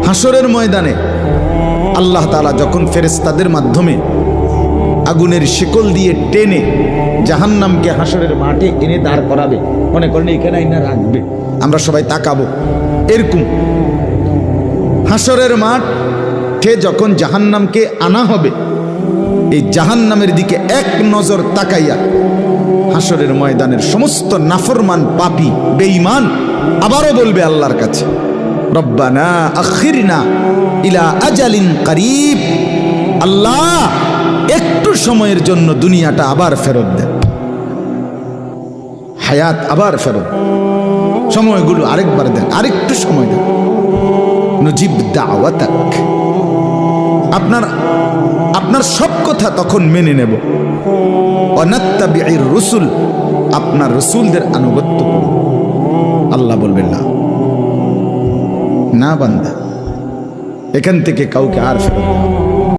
হাসরের ময়দানে আল্লাহ তাআলা যখন ফেরেশতাদের মাধ্যমে আগুনের শিকল দিয়ে টেনে জাহান্নামকে হাসরের মাঠে এনে দাঁড় করাবে, মনে করেন এখানে আইনা রাখবে, আমরা সবাই তাকাবো, এরকম হাসরের মাঠে যখন জাহান্নামকে আনা হবে, এই জাহান্নামের দিকে এক নজর তাকাইয়া হাসরের ময়দানের সমস্ত নাফরমান পাপী বেঈমান আবারও বলবে আল্লাহর কাছে, রব্বানা আখিরনা ইলা আজালিন করিব, আল্লাহ একটু সময়ের জন্য দুনিয়াটা আবার ফেরত দেন, হায়াত আবার ফেরত, সময়গুলো আরেকবার দেন, আরেকটু সময় দেন, নজিব দাওয়াতাক, আপনার সব কথা তখন মেনে নেব, অনাত্তাবিউর রসুল, আপনার রসুলদের আনুগত্য করব। আল্লাহ বলবেন না, না বান্দা, এখান থেকে কাউকে আর ফেরত দেওয়া